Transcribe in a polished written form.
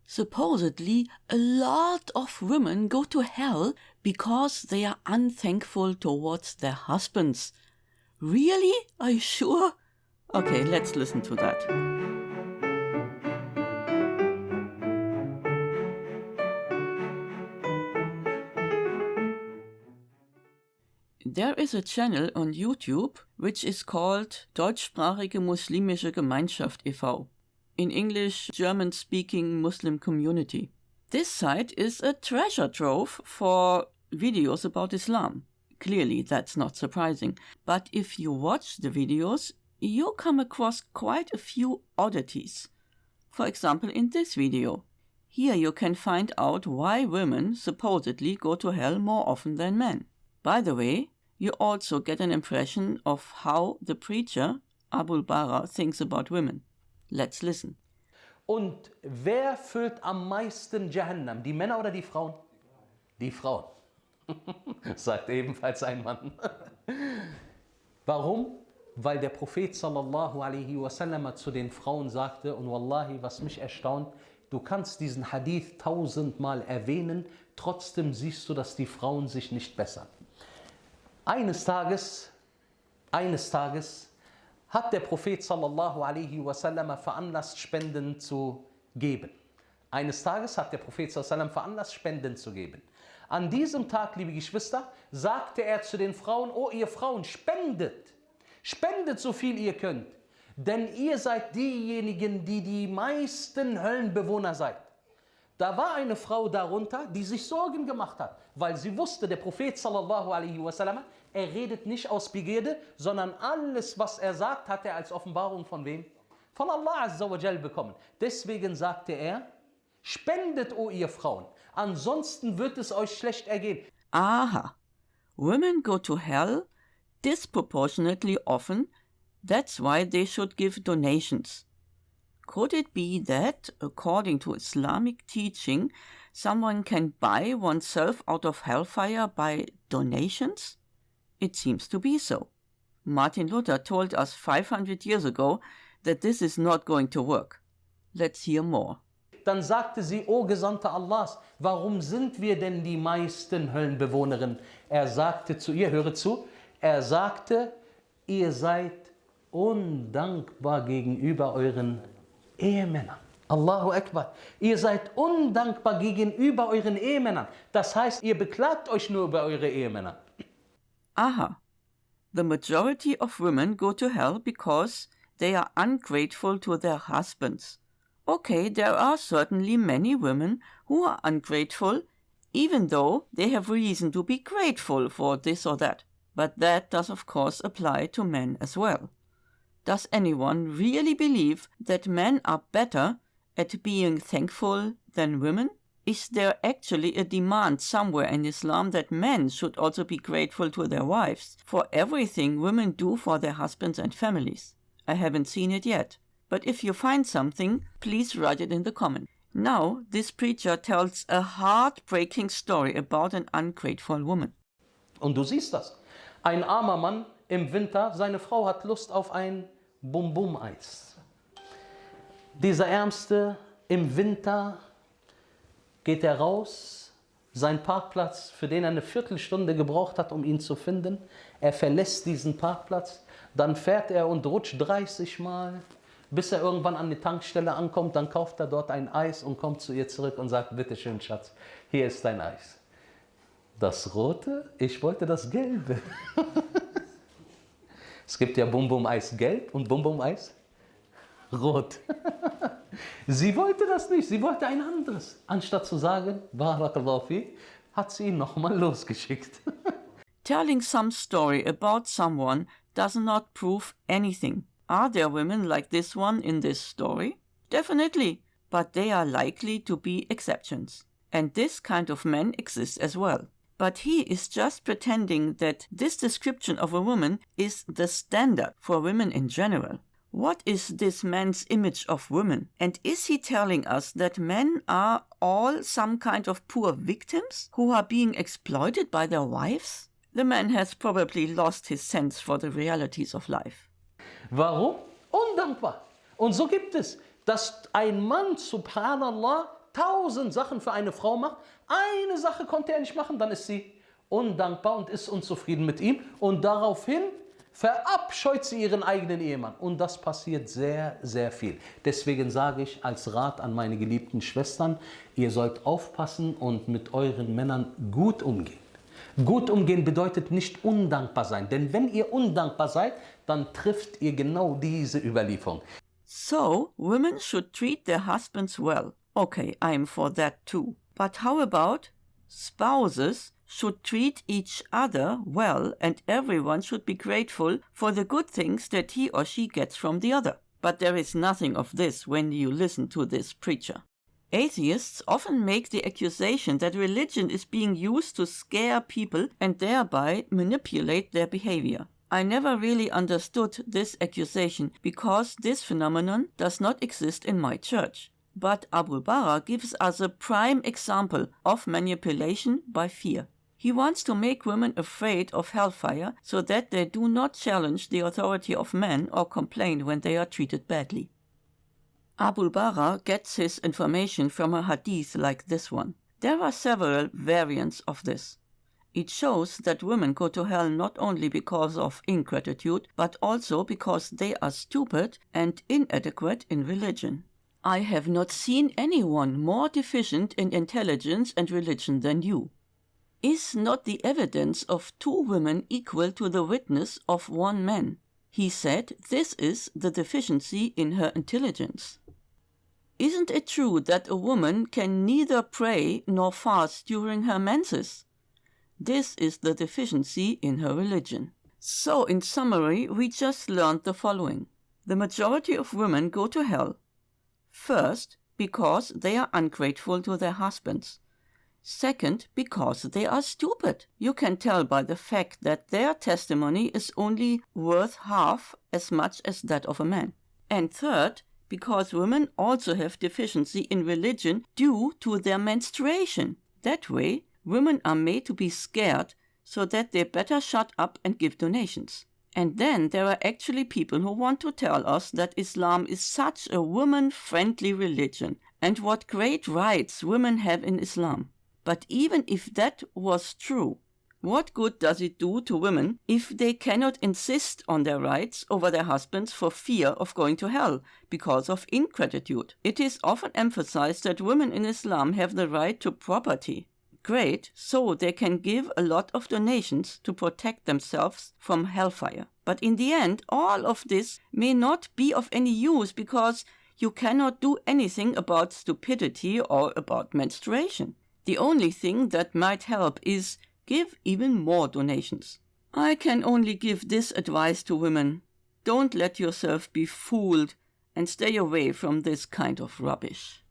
Supposedly, a lot of women go to hell because they are unthankful towards their husbands. Really? Are you sure? Okay, let's listen to that. There is a channel on YouTube which is called Deutschsprachige Muslimische Gemeinschaft e.V. In English, German-speaking Muslim community. This site is a treasure trove for videos about Islam. Clearly, that's not surprising. But if you watch the videos, you come across quite a few oddities. For example, in this video. Here you can find out why women supposedly go to hell more often than men. By the way, you also get an impression of how the preacher, Abul Bara, thinks about women. Let's listen. Und wer füllt am meisten Jahannam? Die Männer oder die Frauen? Die Frauen. Sagt ebenfalls ein Mann. Warum? Weil der Prophet sallallahu alaihi wasallam zu den Frauen sagte, und wallahi, was mich erstaunt, du kannst diesen Hadith 1000-mal erwähnen, trotzdem siehst du, dass die Frauen sich nicht bessern. Eines Tages hat der Prophet sallallahu alaihi wasallam veranlasst, Spenden zu geben. Eines Tages hat der Prophet sallallahu alaihi wasallam veranlasst, Spenden zu geben. An diesem Tag, liebe Geschwister, sagte er zu den Frauen, oh ihr Frauen, spendet! Spendet so viel ihr könnt, denn ihr seid diejenigen, die die meisten Höllenbewohner seid. Da war eine Frau darunter, die sich Sorgen gemacht hat, weil sie wusste, der Prophet sallallahu alaihi wasallam, er redet nicht aus Begierde, sondern alles, was er sagt, hat er als Offenbarung von wem? Von Allah azza wa jal bekommen. Deswegen sagte er, spendet, o ihr Frauen, ansonsten wird es euch schlecht ergehen. Aha, women go to hell disproportionately often, that's why they should give donations. Could it be that, according to Islamic teaching, someone can buy oneself out of hellfire by donations? It seems to be so. Martin Luther told us 500 years ago that this is not going to work. Let's hear more. Dann sagte sie, o Gesandter Allahs, warum sind wir denn die meisten Höllenbewohnerinnen? Er sagte zu ihr, höre zu, er sagte, ihr seid undankbar gegenüber euren Ehemännern. Allahu Akbar. Ihr seid undankbar gegenüber euren Ehemännern. Das heißt, ihr beklagt euch nur über eure Ehemänner. Aha. The majority of women go to hell because they are ungrateful to their husbands. Okay, there are certainly many women who are ungrateful, even though they have reason to be grateful for this or that. But that does of course apply to men as well. Does anyone really believe that men are better at being thankful than women? Is there actually a demand somewhere in Islam that men should also be grateful to their wives for everything women do for their husbands and families? I haven't seen it yet. But if you find something, please write it in the comment. Now, this preacher tells a heartbreaking story about an ungrateful woman. Und du siehst das. Ein armer Mann im Winter, seine Frau hat Lust auf ein Bum-Bum-Eis. Dieser Ärmste im Winter geht er raus, sein Parkplatz, für den er eine Viertelstunde gebraucht hat, um ihn zu finden. Er verlässt diesen Parkplatz, dann fährt er und rutscht 30 Mal, bis er irgendwann an die Tankstelle ankommt. Dann kauft er dort ein Eis und kommt zu ihr zurück und sagt, bitte schön, Schatz, hier ist dein Eis. Das Rote? Ich wollte das Gelbe. Es gibt ja Bum-Bum-Eis gelb und Bum-Bum-Eis rot. Sie wollte das nicht, sie wollte ein anderes. Anstatt zu sagen, Barakallahu fi, hat sie ihn nochmal losgeschickt. Telling some story about someone does not prove anything. Are there women like this one in this story? Definitely, but they are likely to be exceptions. And this kind of man exists as well. But he is just pretending that this description of a woman is the standard for women in general. What is this man's image of women? And is he telling us that men are all some kind of poor victims who are being exploited by their wives? The man has probably lost his sense for the realities of life. Warum? Undankbar. Und so gibt es, dass ein Mann, subhanallah, 1000 Sachen für eine Frau macht, eine Sache konnte er nicht machen, dann ist sie undankbar und ist unzufrieden mit ihm und daraufhin verabscheut sie ihren eigenen Ehemann. Und das passiert sehr, sehr viel. Deswegen sage ich als Rat an meine geliebten Schwestern, ihr sollt aufpassen und mit euren Männern gut umgehen. Gut umgehen bedeutet nicht undankbar sein, denn wenn ihr undankbar seid, dann trifft ihr genau diese Überlieferung. So, women should treat their husbands well. Okay, I'm for that too. But how about spouses should treat each other well and everyone should be grateful for the good things that he or she gets from the other? But there is nothing of this when you listen to this preacher. Atheists often make the accusation that religion is being used to scare people and thereby manipulate their behavior. I never really understood this accusation because this phenomenon does not exist in my church. But Abul Bara gives us a prime example of manipulation by fear. He wants to make women afraid of hellfire so that they do not challenge the authority of men or complain when they are treated badly. Abul Bara gets his information from a hadith like this one. There are several variants of this. It shows that women go to hell not only because of ingratitude, but also because they are stupid and inadequate in religion. I have not seen anyone more deficient in intelligence and religion than you. Is not the evidence of 2 women equal to the witness of 1 man? He said this is the deficiency in her intelligence. Isn't it true that a woman can neither pray nor fast during her menses? This is the deficiency in her religion. So, in summary, we just learned the following. The majority of women go to hell. First, because they are ungrateful to their husbands. Second, because they are stupid. You can tell by the fact that their testimony is only worth half as much as that of a man. And third, because women also have deficiency in religion due to their menstruation. That way, women are made to be scared so that they better shut up and give donations. And then there are actually people who want to tell us that Islam is such a woman-friendly religion and what great rights women have in Islam. But even if that was true, what good does it do to women if they cannot insist on their rights over their husbands for fear of going to hell because of ingratitude? It is often emphasized that women in Islam have the right to property. Great, so they can give a lot of donations to protect themselves from hellfire. But in the end, all of this may not be of any use because you cannot do anything about stupidity or about menstruation. The only thing that might help is give even more donations. I can only give this advice to women. Don't let yourself be fooled and stay away from this kind of rubbish.